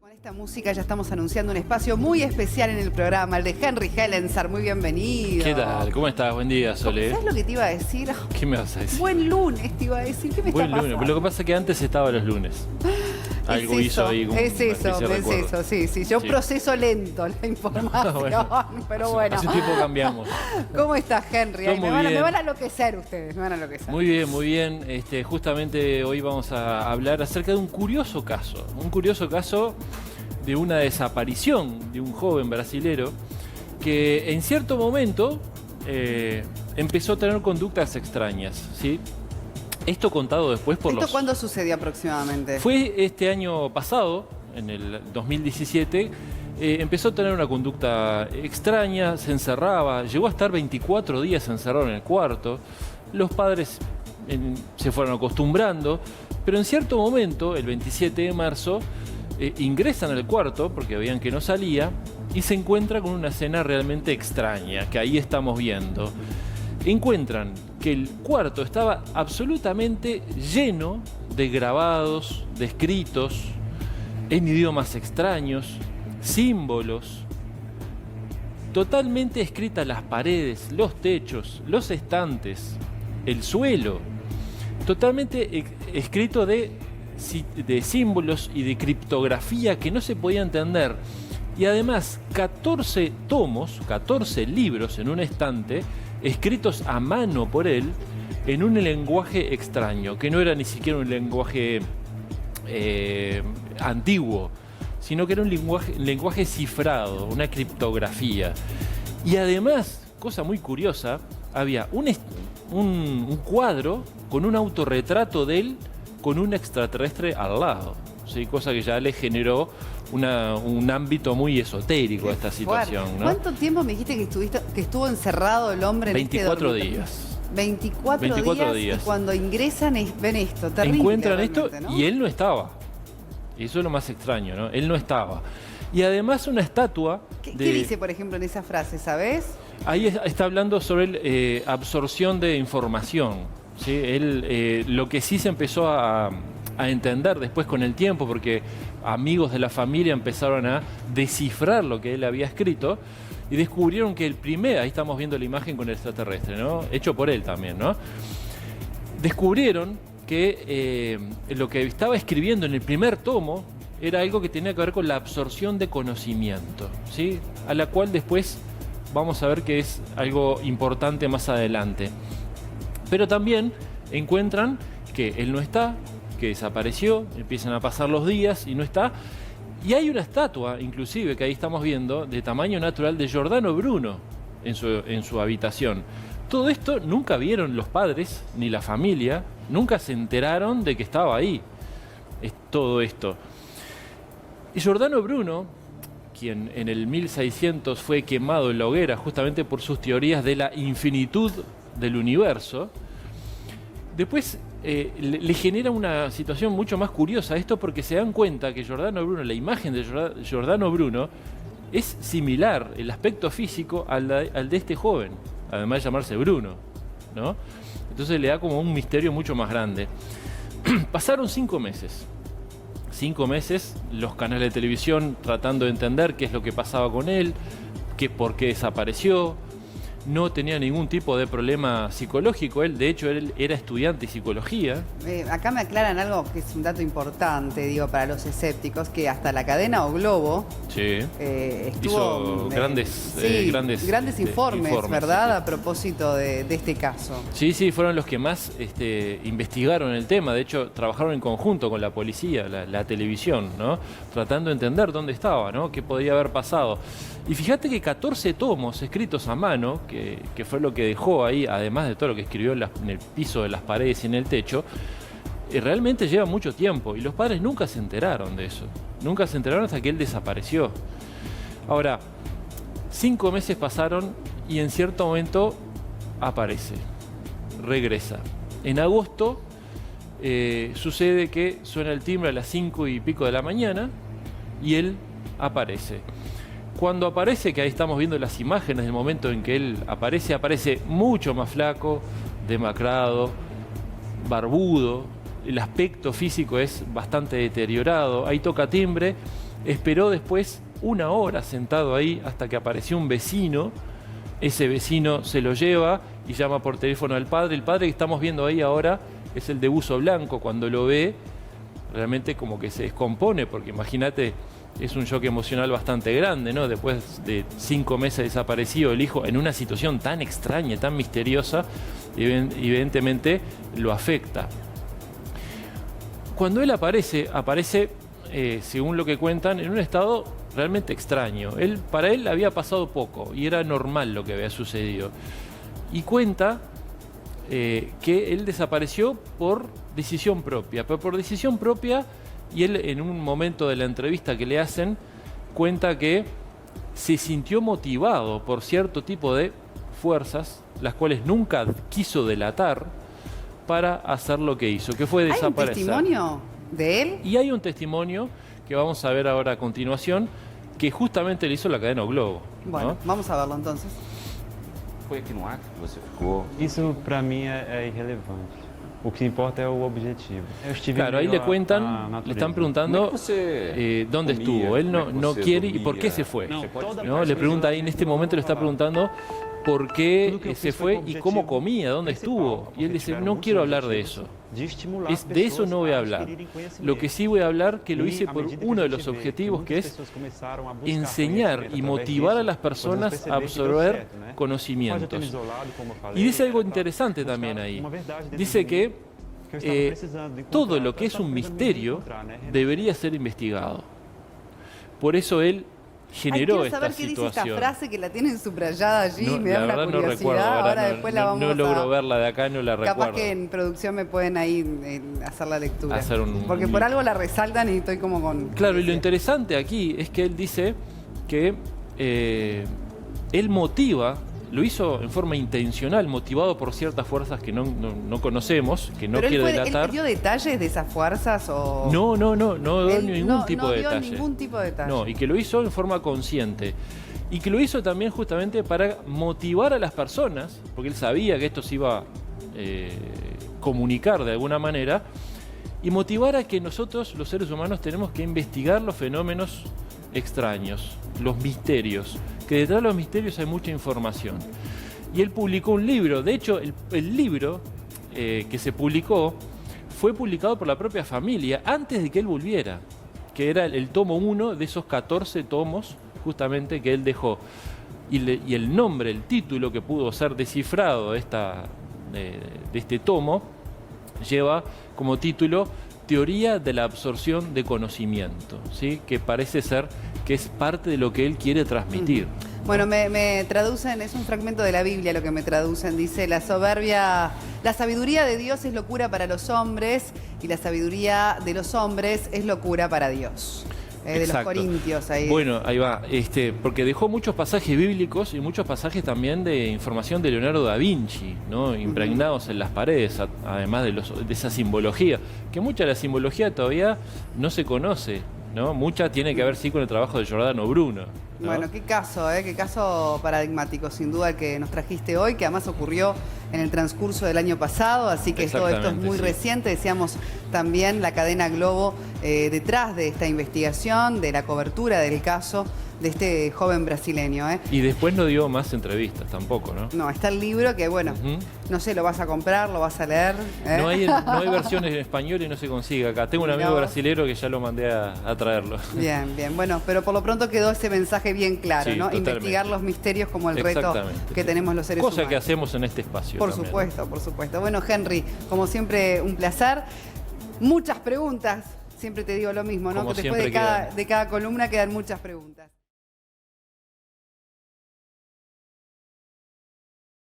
Con esta música ya estamos anunciando un espacio muy especial en el programa, el de Henry Helensar. Muy bienvenido. ¿Qué tal? ¿Cómo estás? Buen día, Sole. ¿Sabes lo que te iba a decir? ¿Qué me vas a decir? Buen lunes te iba a decir. ¿Qué me Buen está pasando? lunes. Pero lo que pasa es que antes estaba los lunes. Algo hizo ahí como Es eso, sí. Yo proceso lento la información, Bueno, pero bueno. Hace tiempo cambiamos. ¿Cómo estás, Henry? Ay, Todo me muy van a bien. enloquecer ustedes, me van a enloquecer. Muy bien, muy bien. Justamente hoy vamos a hablar acerca de un curioso caso. Un curioso caso de una desaparición de un joven brasilero que en cierto momento empezó a tener conductas extrañas, ¿sí? Esto contado después por ¿Esto cuándo sucedió aproximadamente? Fue este año pasado, en el 2017, empezó a tener una conducta extraña, se encerraba, llegó a estar 24 días encerrado en el cuarto. Los padres se fueron acostumbrando, pero en cierto momento, el 27 de marzo, ingresan al cuarto porque veían que no salía y se encuentra con una escena realmente extraña, que ahí estamos viendo. Encuentran que el cuarto estaba absolutamente lleno de grabados, de escritos en idiomas extraños, símbolos, totalmente escritas las paredes, los techos, los estantes, el suelo, totalmente escrito de símbolos y de criptografía que no se podía entender. Y además 14 tomos, 14 libros en un estante, escritos a mano por él, en un lenguaje extraño, que no era ni siquiera un lenguaje antiguo, sino que era un lenguaje cifrado, una criptografía. Y además, cosa muy curiosa, había un cuadro con un autorretrato de él con un extraterrestre al lado, ¿sí? Cosa que ya le generó un ámbito muy esotérico a esta situación, ¿no? ¿Cuánto tiempo me dijiste que estuvo encerrado el hombre en 24 este días. 24 días. Y cuando ingresan ven esto, terrible. Encuentran esto, ¿no? y él no estaba. Eso es lo más extraño, ¿no? Él no estaba. Y además una estatua... ¿Qué dice, por ejemplo, en esa frase, sabes? Ahí está hablando sobre absorción de información, ¿sí? Él, lo que sí se empezó a entender después con el tiempo, porque amigos de la familia empezaron a descifrar lo que él había escrito y descubrieron que ahí estamos viendo la imagen con el extraterrestre, ¿no? Hecho por él también, ¿no? Descubrieron que lo que estaba escribiendo en el primer tomo era algo que tenía que ver con la absorción de conocimiento, ¿sí? A la cual después vamos a ver que es algo importante más adelante. Pero también encuentran que él no está, que desapareció, empiezan a pasar los días y no está. Y hay una estatua, inclusive, que ahí estamos viendo, de tamaño natural de Giordano Bruno en su habitación. Todo esto nunca vieron los padres ni la familia, nunca se enteraron de que estaba ahí. Es todo esto. Y Giordano Bruno, quien en el 1600 fue quemado en la hoguera justamente por sus teorías de la infinitud del universo, después le genera una situación mucho más curiosa esto, porque se dan cuenta que Giordano Bruno, la imagen de Giordano Bruno, es similar, el aspecto físico, al de este joven, además de llamarse Bruno, ¿no? Entonces le da como un misterio mucho más grande. Pasaron 5 meses. 5 meses, los canales de televisión tratando de entender qué es lo que pasaba con él, por qué desapareció. No tenía ningún tipo de problema psicológico. De hecho, él era estudiante de psicología. Acá me aclaran algo que es un dato importante, digo, para los escépticos, que hasta la cadena O Globo hizo grandes informes, ¿verdad? Sí. A propósito de este caso. Sí, fueron los que más investigaron el tema. De hecho, trabajaron en conjunto con la policía, la televisión, ¿no? Tratando de entender dónde estaba, ¿no? Qué podía haber pasado. Y fíjate que 14 tomos escritos a mano, que fue lo que dejó ahí, además de todo lo que escribió en el piso de las paredes y en el techo, realmente lleva mucho tiempo. Y los padres nunca se enteraron de eso. Nunca se enteraron hasta que él desapareció. Ahora, 5 meses pasaron y en cierto momento aparece, regresa. En agosto sucede que suena el timbre a las 5 y pico de la mañana y él aparece. Cuando aparece, que ahí estamos viendo las imágenes del momento en que él aparece mucho más flaco, demacrado, barbudo, el aspecto físico es bastante deteriorado. Ahí toca timbre, esperó después 1 hora sentado ahí hasta que apareció un vecino. Ese vecino se lo lleva y llama por teléfono al padre. El padre que estamos viendo ahí ahora es el de buzo blanco. Cuando lo ve, realmente como que se descompone, porque imagínate, es un shock emocional bastante grande, ¿no? Después de 5 meses desaparecido el hijo, en una situación tan extraña, tan misteriosa, evidentemente lo afecta. Cuando él aparece, según lo que cuentan, en un estado realmente extraño. Para él había pasado poco y era normal lo que había sucedido. Y cuenta que él desapareció por decisión propia, pero por decisión propia, y él en un momento de la entrevista que le hacen, cuenta que se sintió motivado por cierto tipo de fuerzas, las cuales nunca quiso delatar, para hacer lo que hizo, que fue desaparecer. ¿Hay un testimonio de él? Y hay un testimonio que vamos a ver ahora a continuación, que justamente le hizo la cadena O Globo. Bueno, ¿no? vamos a verlo entonces. Foi aqui no Acre que você ficou? Isso para mí é irrelevante. O que importa é o objetivo. Eu estive Claro, ahí meio le à cuentan, le natureza. están preguntando dónde estuvo. Él no quiere y por qué se fue. ¿No? Le pregunta ahí, en este momento le está preguntando por qué se fue y cómo comía, dónde estuvo. Y él dice, no quiero hablar de eso. De eso no voy a hablar. Lo que sí voy a hablar, que lo hice por uno de los objetivos, que es enseñar y motivar a las personas a absorber conocimientos. Y dice algo interesante también ahí. Dice que todo lo que es un misterio debería ser investigado. Por eso él generó quiero saber esta qué situación. dice esta frase que la tienen subrayada allí, No, me la da una verdad no curiosidad. recuerdo, Ahora no, después la vamos no logro a... verla de acá, no la Capaz recuerdo. que en producción me pueden ahí hacer la lectura. Hacer Porque por algo la resaltan y estoy como con... Claro, y lo interesante aquí es que él dice que él motiva, lo hizo en forma intencional, motivado por ciertas fuerzas que no conocemos, que no ¿Pero quiere él delatar. dio detalles de esas fuerzas o...? No dio Él ningún tipo de dio detalle. ningún tipo de detalle. No, y que lo hizo en forma consciente. Y que lo hizo también justamente para motivar a las personas, porque él sabía que esto se iba a comunicar de alguna manera, y motivar a que nosotros, los seres humanos, tenemos que investigar los fenómenos extraños, los misterios, que detrás de los misterios hay mucha información. Y él publicó un libro, de hecho el libro que se publicó fue publicado por la propia familia antes de que él volviera, que era el tomo 1 de esos 14 tomos justamente que él dejó. Y el nombre, el título que pudo ser descifrado de este tomo, lleva como título Teoría de la absorción de conocimiento, ¿sí? Que parece ser que es parte de lo que él quiere transmitir. Bueno, me traducen, es un fragmento de la Biblia lo que me traducen, dice, la sabiduría de Dios es locura para los hombres y la sabiduría de los hombres es locura para Dios. De los Exacto. Corintios ahí. Bueno, ahí va, porque dejó muchos pasajes bíblicos y muchos pasajes también de información de Leonardo da Vinci, ¿no? Impregnados en las paredes, además de esa simbología, que mucha de la simbología todavía no se conoce, ¿no? Mucha tiene que ver sí con el trabajo de Giordano Bruno, ¿no? Bueno, qué caso paradigmático, sin duda, el que nos trajiste hoy, que además ocurrió en el transcurso del año pasado, así que todo esto es muy reciente. Decíamos también la cadena Globo detrás de esta investigación, de la cobertura del caso de este joven brasileño. Y después no dio más entrevistas tampoco, ¿no? No, está el libro que, bueno, no sé, lo vas a comprar, lo vas a leer. No hay versiones en español y no se consigue acá. Tengo un amigo brasilero que ya lo mandé a traerlo. Bien, bien. Bueno, pero por lo pronto quedó ese mensaje bien claro, Sí, ¿no? totalmente. Investigar los misterios como el reto que tenemos los seres humanos. Cosa que hacemos en este espacio. Por también. supuesto, por supuesto. Bueno, Henry, como siempre, un placer. Muchas preguntas. Siempre te digo lo mismo, ¿no? Como Que después siempre de cada columna quedan muchas preguntas.